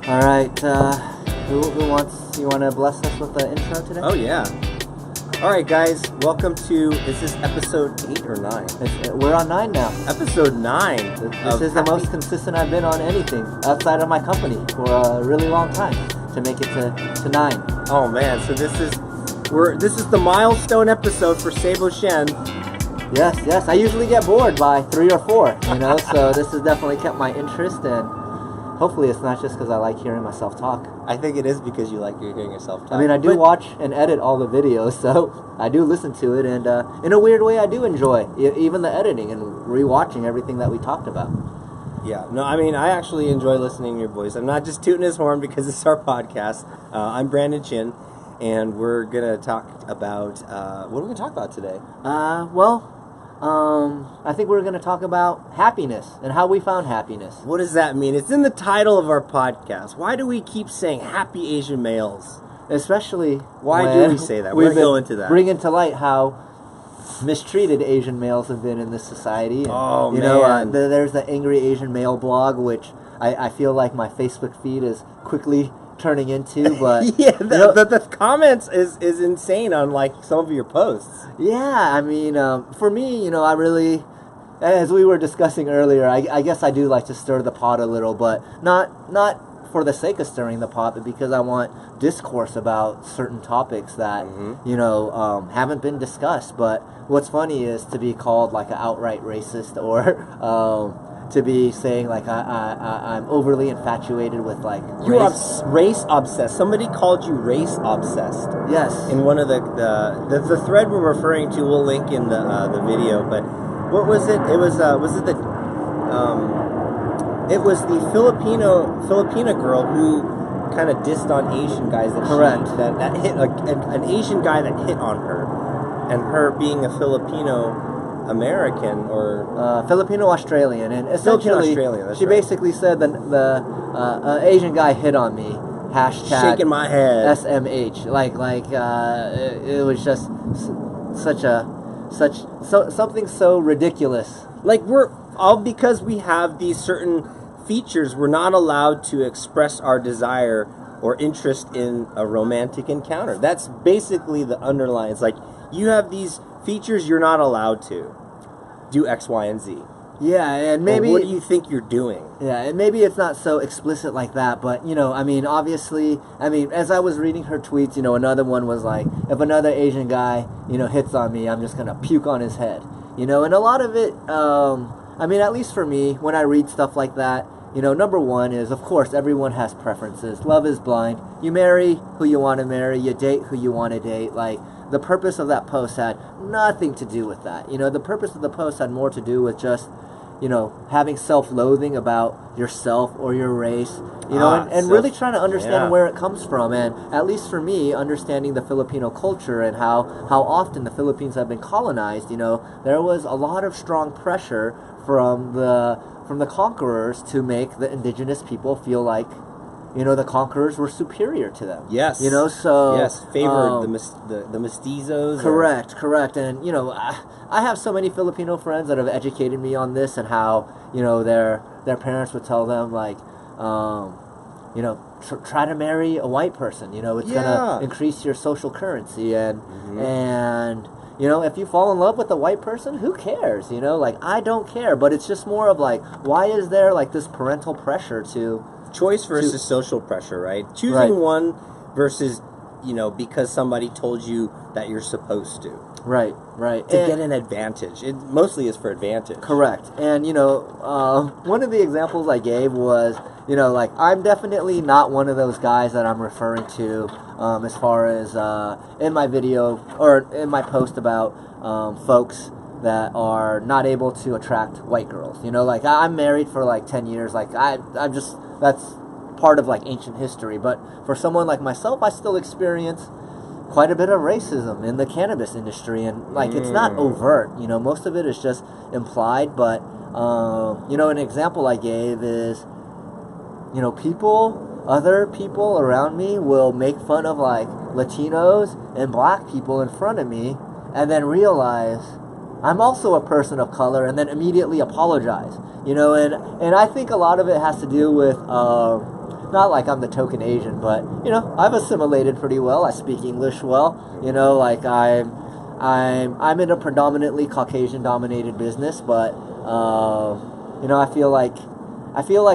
All right. Who wants? You want to bless us with the intro today? Oh yeah. All right, guys. Welcome to. Is this episode 8 or 9? We're on 9 now. Episode 9. This is the most consistent I've been on anything outside of my company for a really long time to make it to 9. Oh man. So this is the milestone episode for Seibo Shen. Yes. I usually get bored by 3 or 4. So this has definitely kept my interest, and hopefully it's not just because I like hearing myself talk. I think it is because you like hearing yourself talk. I mean, I do watch and edit all the videos, so I do listen to it, and in a weird way, I do enjoy even the editing and rewatching everything that we talked about. Yeah, no, I mean, I actually enjoy listening to your voice. I'm not just tooting his horn because it's our podcast. I'm Brandon Chin, and we're going to talk about, what are we going to talk about today? I think we're going to talk about happiness and how we found happiness. What does that mean? It's in the title of our podcast. Why do we keep saying happy Asian males? Especially why do we say that? We're going to go into that. Bringing to light how mistreated Asian males have been in this society. And, oh, man. There's the Angry Asian Male blog, which I feel like my Facebook feed is quickly turning into, but yeah, the comments is insane on like some of your posts. Yeah, I mean, for me, I really, as we were discussing earlier, I guess I do like to stir the pot a little, but not for the sake of stirring the pot, but because I want discourse about certain topics that haven't been discussed. But what's funny is to be called like an outright racist, or to be saying like I'm overly infatuated with like you're race obsessed. Somebody called you race obsessed. Yes. In one of the thread we're referring to, we'll link in the video. But what was it? It was the Filipina girl who kind of dissed on Asian guys that that hit an Asian guy that hit on her, and her being a Filipino American or Filipino Australian, and essentially she basically said that the Asian guy hit on me. Hashtag shaking my head. SMH. It was just something so ridiculous. Like we're all because we have these certain features, we're not allowed to express our desire or interest in a romantic encounter. That's basically the underlying. It's like you have these features, you're not allowed to do X, Y, and Z. Yeah, and maybe... Or what do you think you're doing? Yeah, and maybe it's not so explicit like that, but, obviously, as I was reading her tweets, another one was like, if another Asian guy, hits on me, I'm just going to puke on his head. And a lot of it, at least for me, when I read stuff like that, number one is, of course, everyone has preferences. Love is blind. You marry who you want to marry. You date who you want to date. Like, the purpose of that post had nothing to do with that. The purpose of the post had more to do with just, having self-loathing about yourself or your race, and really trying to understand where it comes from. And at least for me, understanding the Filipino culture and how often the Philippines have been colonized, there was a lot of strong pressure from the conquerors to make the indigenous people feel like, the conquerors were superior to them. Yes. Favored the mestizos. Correct. And I have so many Filipino friends that have educated me on this and how their parents would tell them like, try to marry a white person. It's gonna increase your social currency, and if you fall in love with a white person, who cares? I don't care. But it's just more of like, why is there like this parental pressure to choice versus social pressure, right? Choosing one versus, because somebody told you that you're supposed to. Right. To get an advantage. It mostly is for advantage. Correct. And, one of the examples I gave was, I'm definitely not one of those guys that I'm referring to as far as in my video or in my post about folks that are not able to attract white girls. I'm married for like 10 years. Like I'm just, that's part of like ancient history. But for someone like myself, I still experience quite a bit of racism in the cannabis industry, and like it's not overt. Most of it is just implied. But an example I gave is, other people around me will make fun of like Latinos and black people in front of me, and then realize I'm also a person of color, and then immediately apologize. And I think a lot of it has to do with not like I'm the token Asian, but you know, I've assimilated pretty well. I speak English well. You know, like I'm in a predominantly Caucasian-dominated business, but you know, I feel like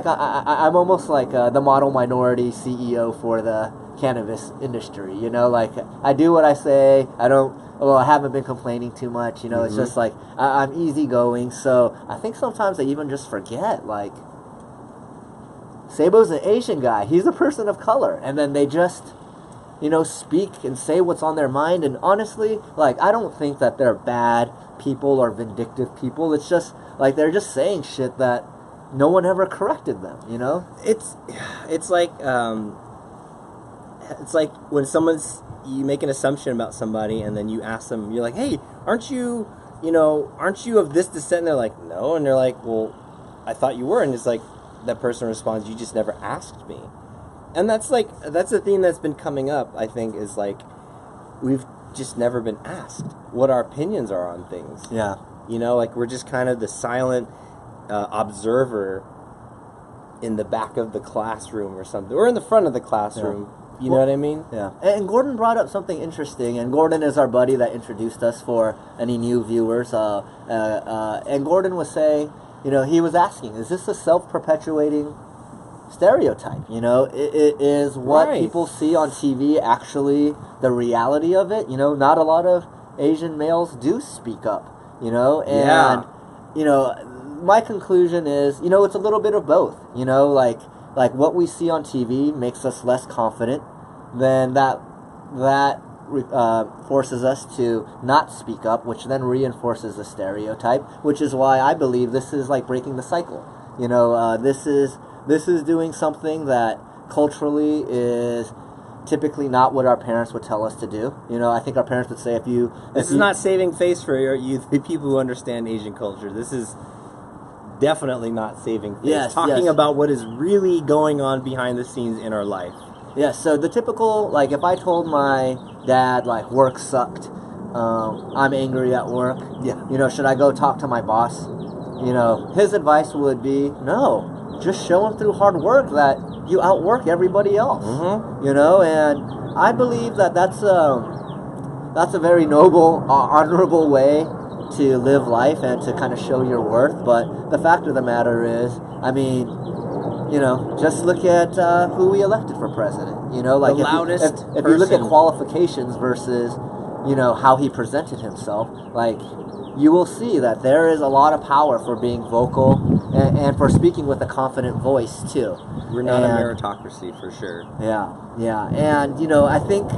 I'm almost like the model minority CEO for the cannabis industry. You know, like I do what I say. I haven't been complaining too much. You know, it's just like I'm easygoing. So I think sometimes I even just forget, like, Seibo's an Asian guy. He's a person of color. And then they just, you know, speak and say what's on their mind. And honestly, like, I don't think that they're bad people or vindictive people. It's just, like, they're just saying shit that no one ever corrected them, you know? It's like when you make an assumption about somebody and then you ask them, you're like, hey, aren't you of this descent? And they're like, no. And they're like, well, I thought you were. And it's like, that person responds, you just never asked me. And that's the theme that's been coming up, I think, is like, we've just never been asked what our opinions are on things. Yeah. You know, like, we're just kind of the silent observer in the back of the classroom or something, or in the front of the classroom. Yeah. You know what I mean? Yeah. And Gordon brought up something interesting, and Gordon is our buddy that introduced us for any new viewers. And Gordon was saying, you know, he was asking, is this a self-perpetuating stereotype? You know, it is what people see on TV actually the reality of it? You know, not a lot of Asian males do speak up, you know? And, you know, my conclusion is, you know, it's a little bit of both. You know, like what we see on TV makes us less confident, then that forces us to not speak up, which then reinforces the stereotype, which is why I believe this is like breaking the cycle. You know, this is doing something that culturally is typically not what our parents would tell us to do. You know, I think our parents would say this is not saving face for the people who understand Asian culture. This is definitely not saving face. Yes, talking about what is really going on behind the scenes in our life. Yeah, so the typical, like, if I told my dad, like, work sucked, I'm angry at work, you know, should I go talk to my boss? You know, his advice would be, no, just show him through hard work that you outwork everybody else. You know, and I believe that that's a very noble, honorable way to live life and to kind of show your worth. But the fact of the matter is, I mean, you know, just look at who we elected for president. You know, like if you look at qualifications versus, you know, how he presented himself, like, you will see that there is a lot of power for being vocal and for speaking with a confident voice too. We're not a meritocracy for sure. Yeah, and you know, I think,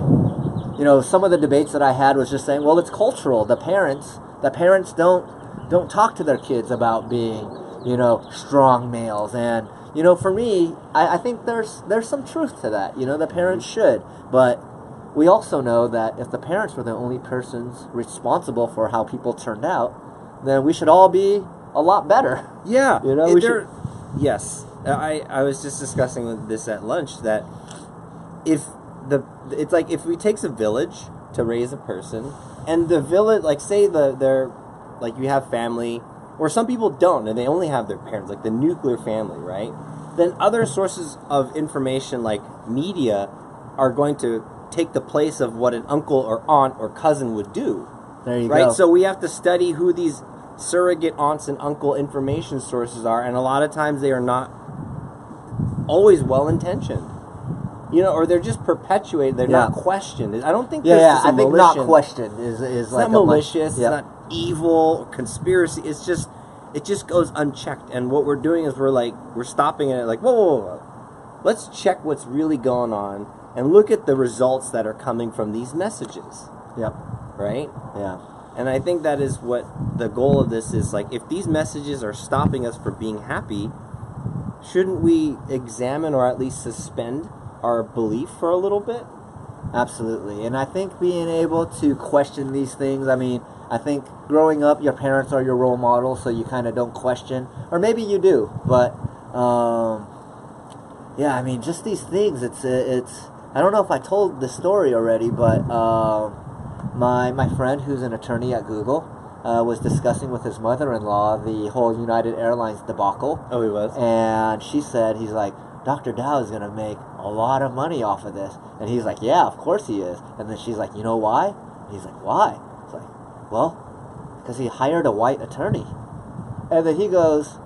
you know, some of the debates that I had was just saying, well, it's cultural. The parents don't talk to their kids about being, you know, strong males. And, you know, for me, I think there's some truth to that. You know, the parents should, but we also know that if the parents were the only persons responsible for how people turned out, then we should all be a lot better. Yeah, you know, yes. I was just discussing this at lunch that it's like if it takes a village to raise a person, and the village, like, say they're like, you have family, or some people don't, and they only have their parents, like the nuclear family, right? Then other sources of information, like media, are going to take the place of what an uncle or aunt or cousin would do. There you go. Right? So we have to study who these surrogate aunts and uncle information sources are, and a lot of times they are not always well-intentioned. You know, or they're just perpetuated. They're not questioned. I don't think this is a I think malicious. not questioned is It's like not malicious. It's not evil, conspiracy. It just goes unchecked. And what we're doing is we're stopping it. Like, whoa. Let's check what's really going on and look at the results that are coming from these messages. Yep. Right? Yeah. And I think that is what the goal of this is. Like, if these messages are stopping us from being happy, shouldn't we examine or at least suspend our belief for a little bit? Absolutely. And I think being able to question these things, I mean, I think growing up, your parents are your role models, so you kind of don't question. Or maybe you do, but, yeah, I mean, just these things, it's I don't know if I told this story already, but my friend who's an attorney at Google was discussing with his mother-in-law the whole United Airlines debacle. Oh, he was? And she said, he's like, Dr. Dao is going to make a lot of money off of this. And he's like, yeah, of course he is. And then she's like, you know why? And he's like, why? It's like, well, because he hired a white attorney. And then he goes,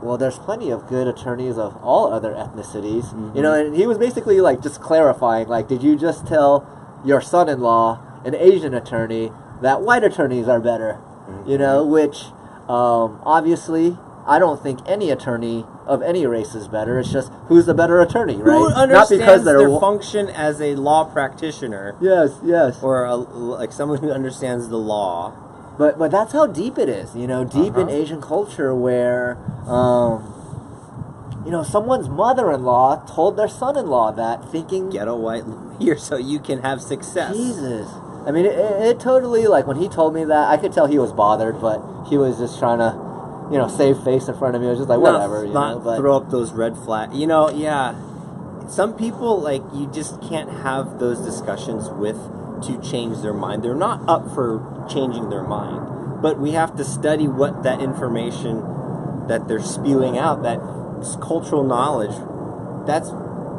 well, there's plenty of good attorneys of all other ethnicities. You know, and he was basically like just clarifying, like, did you just tell your son-in-law, an Asian attorney, that white attorneys are better? You know, which obviously I don't think any attorney of any race is better. It's just who's the better attorney, right? Who understands their function as a law practitioner. Yes. Or like someone who understands the law. But that's how deep it is, you know, deep in Asian culture where, you know, someone's mother-in-law told their son-in-law that, thinking... Get a white lawyer so you can have success. Jesus. I mean, it totally, like, when he told me that, I could tell he was bothered, but he was just trying to, you know, save face in front of me. I was just like, whatever, not throw up those red flags. You know, yeah. Some people, like, you just can't have those discussions with to change their mind. They're not up for changing their mind. But we have to study what that information that they're spewing out, that cultural knowledge, that's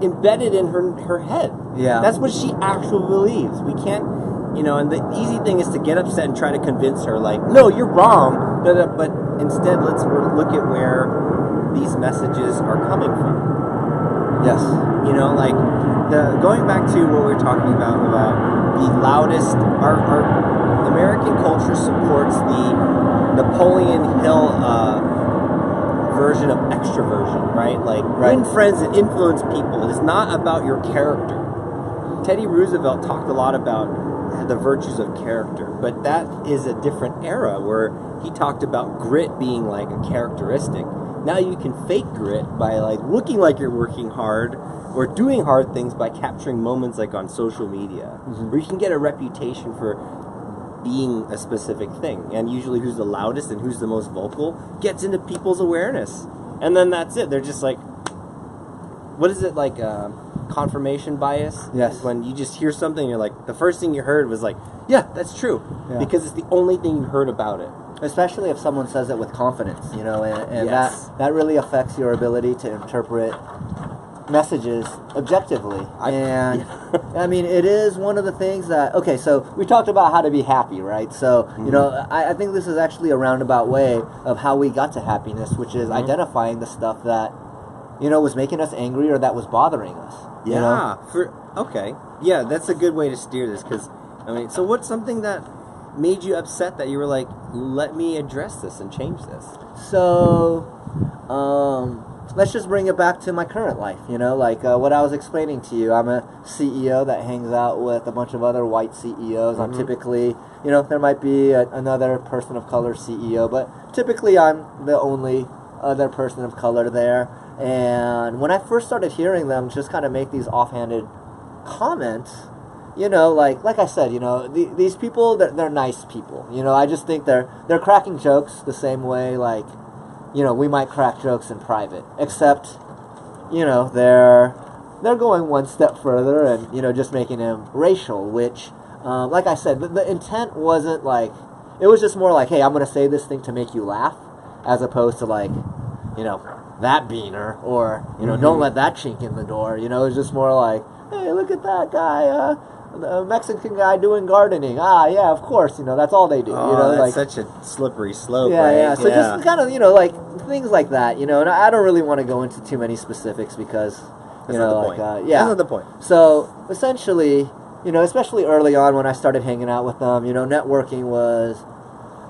embedded in her head. Yeah. That's what she actually believes. We can't, you know, and the easy thing is to get upset and try to convince her, like, no, you're wrong. But instead, let's look at where these messages are coming from. Yes. You know, like, going back to what we were talking about the loudest, our American culture supports the Napoleon Hill version of extroversion, right? Like, win friends and influence people. It's not about your character. Teddy Roosevelt talked a lot about the virtues of character, but that is a different era where he talked about grit being like a characteristic. Now you can fake grit by like looking like you're working hard or doing hard things by capturing moments like on social media, where you can get a reputation for being a specific thing. And usually who's the loudest and who's the most vocal gets into people's awareness. And then that's it. They're just like, what is it, like confirmation bias? Yes. When you just hear something, you're like, the first thing you heard was like, yeah, that's true. Yeah. Because it's the only thing you heard about it. Especially if someone says it with confidence, you know, and that really affects your ability to interpret messages objectively. I mean, it is one of the things that, okay, so we talked about how to be happy, right? So, you know, I think this is actually a roundabout way of how we got to happiness, which is identifying the stuff that, you know, was making us angry or that was bothering us. Yeah. You know? Okay. Yeah, that's a good way to steer this, because, I mean, so what's something that made you upset that you were like, let me address this and change this? So, let's just bring it back to my current life, you know, like what I was explaining to you. I'm a CEO that hangs out with a bunch of other white CEOs. I'm typically, you know, there might be another person of color CEO, but typically I'm the only other person of color there. And when I first started hearing them just kind of make these offhanded comments, you know, like I said, you know, these people, they're nice people. You know, I just think they're cracking jokes the same way, like, you know, we might crack jokes in private, except, you know, they're going one step further and, you know, just making them racial, which, like I said, the intent wasn't like, it was just more like, hey, I'm going to say this thing to make you laugh, as opposed to like, you know, that beaner, or, you know, don't let that chink in the door. You know, it was just more like, hey, look at that guy, the Mexican guy doing gardening. Ah, yeah, of course, you know, that's all they do. Oh, you know, that's like such a slippery slope, yeah, right? Yeah, so just kind of, you know, like, things like that, you know, and I don't really want to go into too many specifics because, that's not the point. Yeah. That's not the point. So, essentially, you know, especially early on when I started hanging out with them, you know,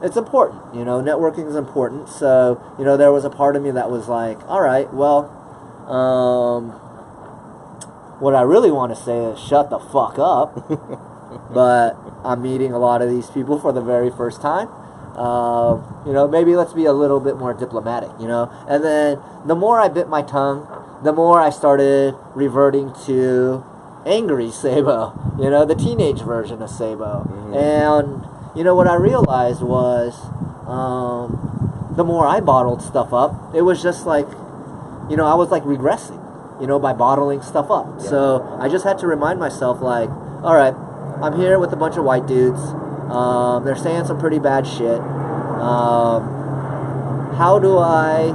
it's important, you know, networking is important. So, you know, there was a part of me that was like, all right, well, what I really want to say is shut the fuck up. But I'm meeting a lot of these people for the very first time. You know, maybe let's be a little bit more diplomatic, you know. And then the more I bit my tongue, the more I started reverting to angry Seibo, you know, the teenage version of Seibo. And, you know, what I realized was the more I bottled stuff up, it was just like, you know, I was like regressing, you know, by bottling stuff up. Yeah. So I just had to remind myself, like, all right, I'm here with a bunch of white dudes. They're saying some pretty bad shit. How do I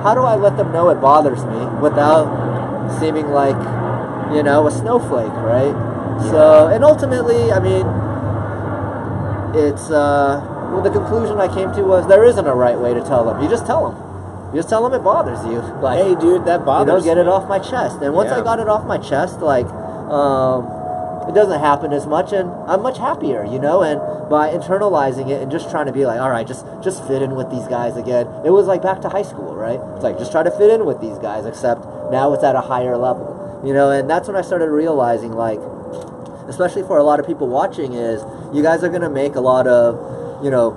how do I let them know it bothers me without seeming like, a snowflake, right? Yeah. So, and ultimately, I mean, it's, well, the conclusion I came to was there isn't a right way to tell them. You just tell them. You just tell them it bothers you. Like, hey, dude, that bothers get me. it off my chest. And once I got it off my chest, like, it doesn't happen as much, and I'm much happier, and by internalizing it and just trying to be like, all right, just fit in with these guys again. It was like back to high school, right? It's like, just try to fit in with these guys, except now it's at a higher level, and that's when I started realizing, like, especially for a lot of people watching, is you guys are going to make a lot of,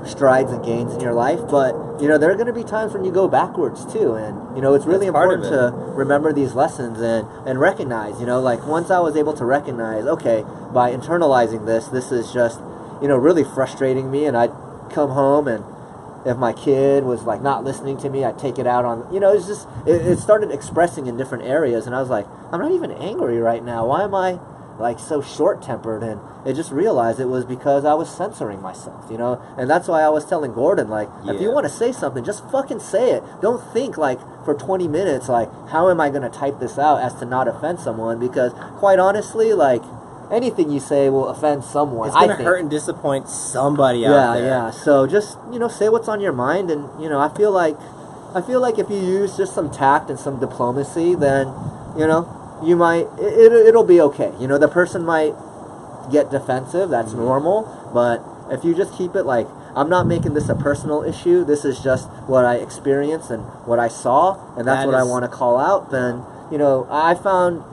strides and gains in your life, but, there are going to be times when you go backwards too, and, it's really important to remember these lessons and recognize, like, once I was able to recognize, okay, by internalizing this is just, really frustrating me, and I'd come home, and if my kid was, like, not listening to me, I'd take it out on, it's just, it started expressing in different areas, and I was like, I'm not even angry right now, why am I, like, so short-tempered? And I just realized it was because I was censoring myself, and that's why I was telling Gordon, like, if you want to say something, just fucking say it. Don't think, like, for 20 minutes, like, how am I going to type this out as to not offend someone, because, quite honestly, like, anything you say will offend someone. It's going to hurt and disappoint somebody out there. Yeah, so just, say what's on your mind, and, I feel like if you use just some tact and some diplomacy, then, you might, it'll be okay. The person might get defensive, that's normal, but if you just keep it like, I'm not making this a personal issue, this is just what I experienced and what I saw, and that's what I want to call out, then, I found,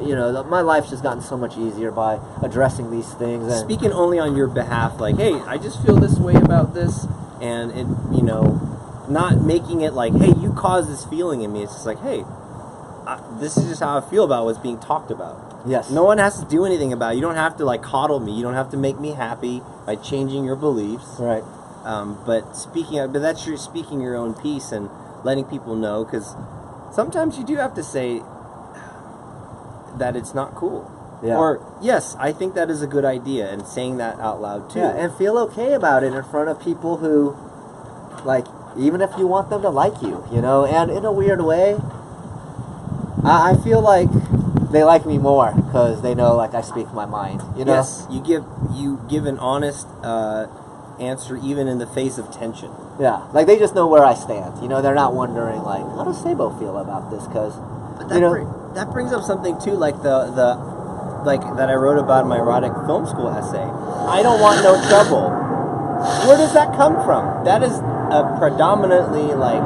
my life's just gotten so much easier by addressing these things. And speaking only on your behalf, like, hey, I just feel this way about this, and it, not making it like, hey, you caused this feeling in me. It's just like, hey, this is just how I feel about what's being talked about. Yes. No one has to do anything about it. You don't have to, like, coddle me. You don't have to make me happy by changing your beliefs. Right. But that's your speaking your own piece and letting people know, because sometimes you do have to say that it's not cool. Yeah. Or, yes, I think that is a good idea, and saying that out loud too. Yeah, and feel okay about it in front of people who, like, even if you want them to like you, and in a weird way, I feel like they like me more because they know, like, I speak my mind, Yes, you give an honest answer even in the face of tension. Yeah, like, they just know where I stand, they're not wondering, like, how does Seibo feel about this, because, that brings up something too, like like that I wrote about in my erotic film school essay. I don't want no trouble. Where does that come from? That is a predominantly, like,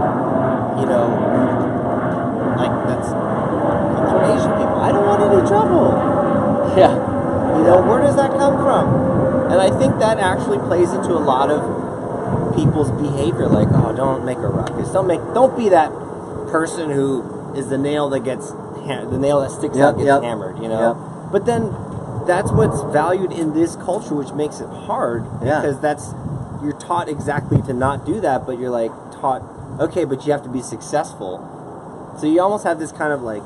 like, that's comes from Asian people. I don't want any trouble. Yeah. Where does that come from? And I think that actually plays into a lot of people's behavior. Like, oh, don't make a ruckus. Don't be that person who is the nail that sticks out gets hammered. Yep. But then that's what's valued in this culture, which makes it hard, because you're taught exactly to not do that, but you're, like, taught, okay, but you have to be successful. So you almost have this kind of, like,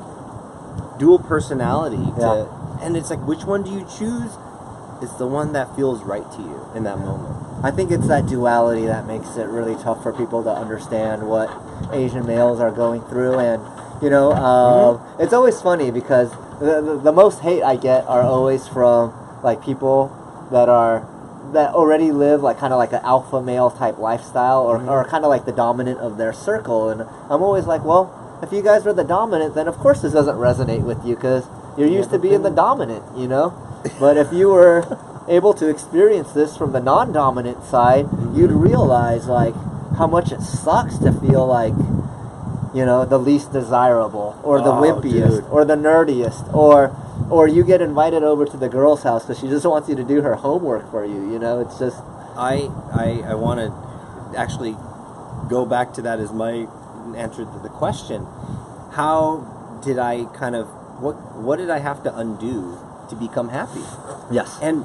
dual personality and it's like, which one do you choose? It's the one that feels right to you in that moment. I think it's that duality that makes it really tough for people to understand what Asian males are going through, and it's always funny because the most hate I get are always from, like, people that already live, like, kind of like an alpha male type lifestyle, or kind of like the dominant of their circle, and I'm always like, well, if you guys were the dominant, then of course this doesn't resonate with you, because you're used to being the dominant, but if you were able to experience this from the non-dominant side, you'd realize, like, how much it sucks to feel like, the least desirable, or the wimpiest, or the nerdiest, or you get invited over to the girl's house because she just wants you to do her homework for you. It's just. I want to actually go back to that as my answer to the question. How did I kind of what did I have to undo to become happy? Yes. And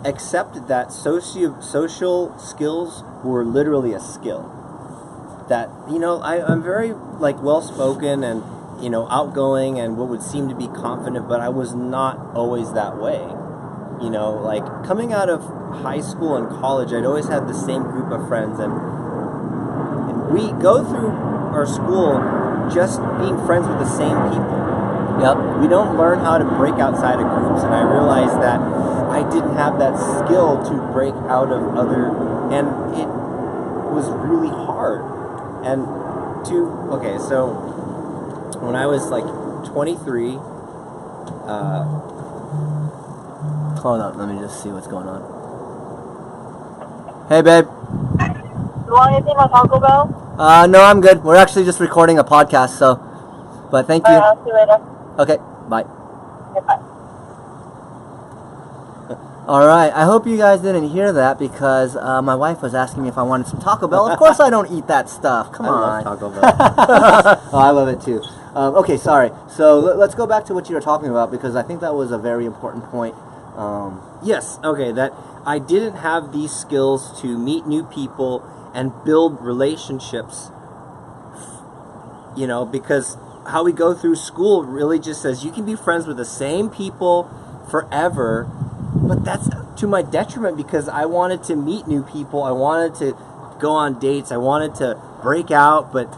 accept that social skills were literally a skill. That, I'm very, like, well-spoken and, outgoing and what would seem to be confident, but I was not always that way. Like, coming out of high school and college, I'd always had the same group of friends, and we go through our school just being friends with the same people. Yep. We don't learn how to break outside of groups, and I realized that I didn't have that skill to break out of other, and it was really hard. And okay, so when I was like 23, hold on, let me just see what's going on. Hey, babe. You want anything on Taco Bell? No, I'm good. We're actually just recording a podcast, so. But thank you. Alright, I'll see you later. Okay, bye. Okay, bye. All right, I hope you guys didn't hear that because my wife was asking me if I wanted some Taco Bell. Of course I don't eat that stuff. Come on. I love Taco Bell. Oh, I love it too. Okay, sorry. So let's go back to what you were talking about because I think that was a very important point. Yes, okay, that I didn't have these skills to meet new people and build relationships, because how we go through school really just says you can be friends with the same people forever, but that's to my detriment because I wanted to meet new people, I wanted to go on dates, I wanted to break out, but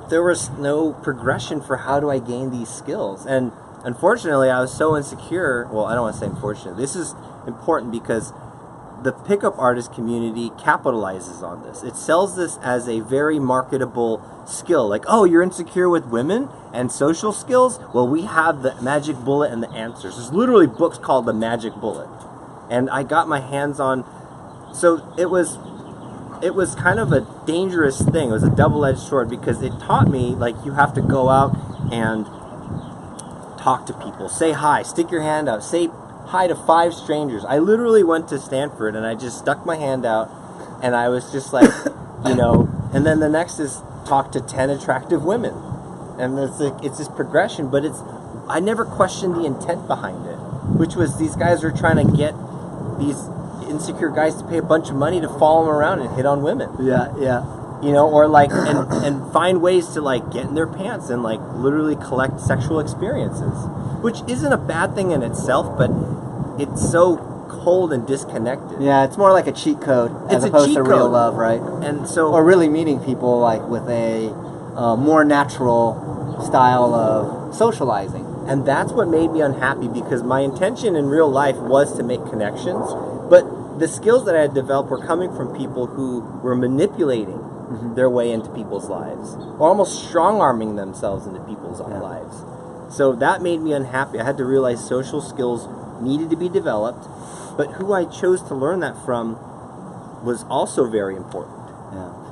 there was no progression for how do I gain these skills. And unfortunately, I was so insecure. Well, I don't want to say unfortunately. This is important because the pickup artist community capitalizes on this. It sells this as a very marketable skill. Like, oh, you're insecure with women and social skills? Well, we have the magic bullet and the answers. There's literally books called The Magic Bullet. And I got my hands on... So it was kind of a dangerous thing. It was a double-edged sword because it taught me, like, you have to go out and talk to people. Say hi. Stick your hand out. Say hi to 5 strangers. I literally went to Stanford and I just stuck my hand out and I was just like, and then the next is talk to 10 attractive women. And it's this progression, but I never questioned the intent behind it, which was these guys are trying to get these insecure guys to pay a bunch of money to follow them around and hit on women. Yeah. Or like, and find ways to like get in their pants and like literally collect sexual experiences, which isn't a bad thing in itself, but it's so cold and disconnected. Yeah, it's more like a cheat code as opposed to real love, right? And so, or really meeting people like with a more natural style of socializing. And that's what made me unhappy because my intention in real life was to make connections, but the skills that I had developed were coming from people who were manipulating their way into people's lives, or almost strong-arming themselves into people's lives. So that made me unhappy. I had to realize social skills needed to be developed, but who I chose to learn that from was also very important.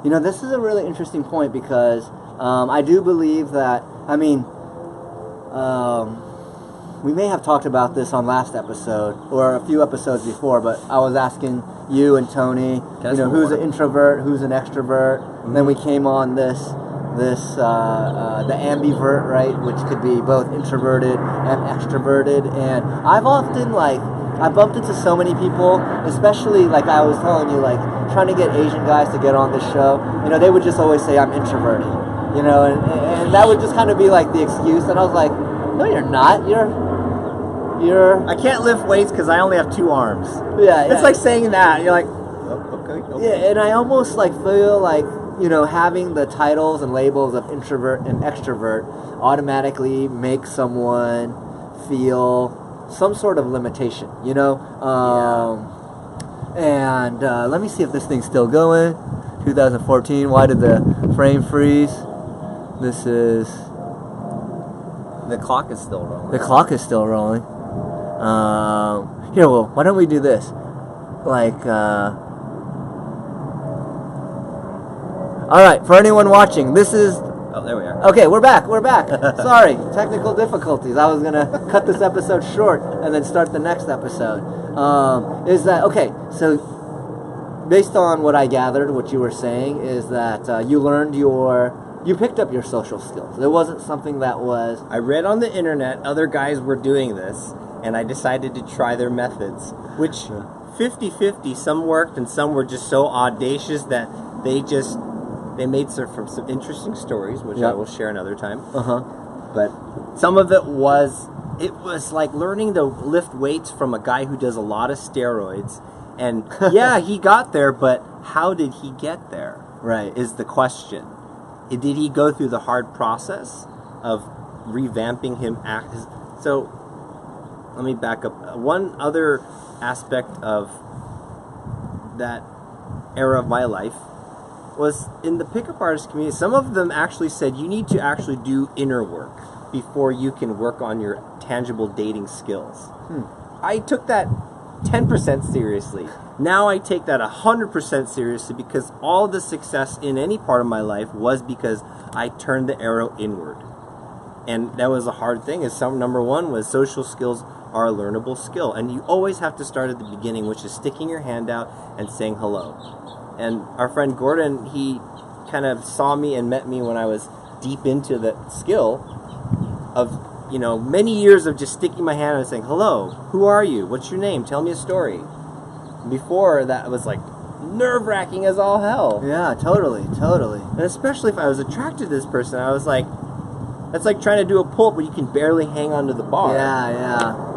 Yeah. This is a really interesting point because I do believe that, we may have talked about this on last episode or a few episodes before, but I was asking you and Tony, who's an introvert, who's an extrovert. And then we came on the ambivert, right, which could be both introverted and extroverted. And I bumped into so many people, especially like I was telling you, like trying to get Asian guys to get on this show. They would just always say I'm introverted, and that would just kind of be like the excuse. And I was like, no, you're not. I can't lift weights because I only have 2 arms. Yeah. It's like saying that. You're like, oh, okay. Yeah, and I almost like feel like, having the titles and labels of introvert and extrovert automatically makes someone feel some sort of limitation, And let me see if this thing's still going. 2014, why did the frame freeze? This is... The clock is still rolling. The clock is still rolling. Here, well, why don't we do this? Like, Alright, for anyone watching, this is... Oh, there we are. Okay, we're back. Sorry, technical difficulties. I was going to cut this episode short and then start the next episode. So based on what I gathered, what you were saying is that you picked up your social skills. It wasn't something that was... I read on the internet other guys were doing this, and I decided to try their methods, which 50-50, some worked and some were just so audacious that they made some interesting stories, which I will share another time. But some of it was like learning to lift weights from a guy who does a lot of steroids, and yeah, he got there, but how did he get there? Right. Is the question. did he go through the hard process of revamping him? So let me back up. One other aspect of that era of my life was in the pickup artist community. Some of them actually said you need to actually do inner work before you can work on your tangible dating skills. I took that 10% seriously. Now I take that 100% seriously, because all the success in any part of my life was because I turned the arrow inward. And that was a hard thing. Number one was social skills are a learnable skill. And you always have to start at the beginning, which is sticking your hand out and saying hello. And our friend Gordon, he kind of saw me and met me when I was deep into the skill of, many years of just sticking my hand out and saying, hello, who are you? What's your name? Tell me a story. Before that, was like nerve-wracking as all hell. Yeah, totally. And especially if I was attracted to this person, I was like, that's like trying to do a pull-up where you can barely hang onto the bar. Yeah.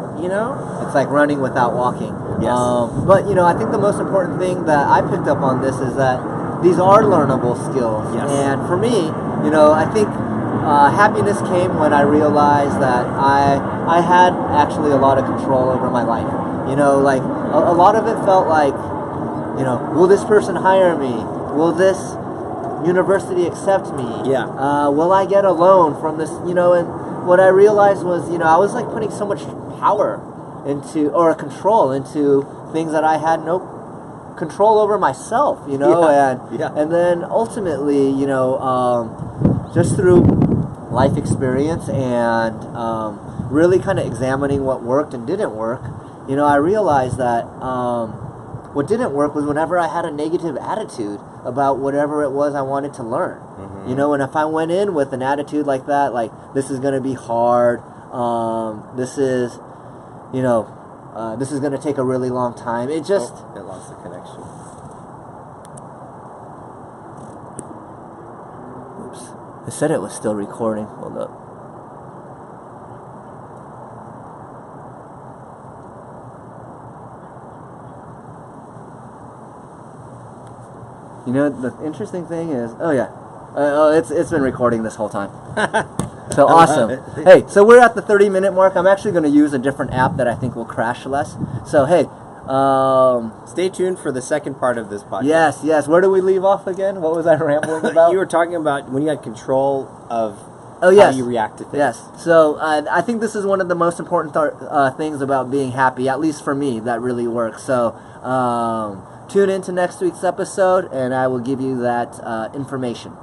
It's It's like running without walking. Yes. But, I think the most important thing that I picked up on this is that these are learnable skills. Yes. And for me, I think happiness came when I realized that I had actually a lot of control over my life. Like a lot of it felt like, will this person hire me? Will this university accept me? Yeah. Will I get a loan from this? And what I realized was, I was like putting so much power into, or control into, things that I had no control over myself. And then ultimately, just through life experience and really kind of examining what worked and didn't work, I realized that what didn't work was whenever I had a negative attitude about whatever it was I wanted to learn. And if I went in with an attitude like that, like, this is going to be hard, this is going to take a really long time, it just... I lost the connection. Oops. It said it was still recording. Hold up. The interesting thing is, it's been recording this whole time. So awesome. Hey, so we're at the 30-minute mark. I'm actually going to use a different app that I think will crash less. So hey, stay tuned for the second part of this podcast. Yes. Where do we leave off again? What was I rambling about? You were talking about when you had control of how you react to things. Yes. So I think this is one of the most important things about being happy, at least for me, that really works. So tune in to next week's episode, and I will give you that information.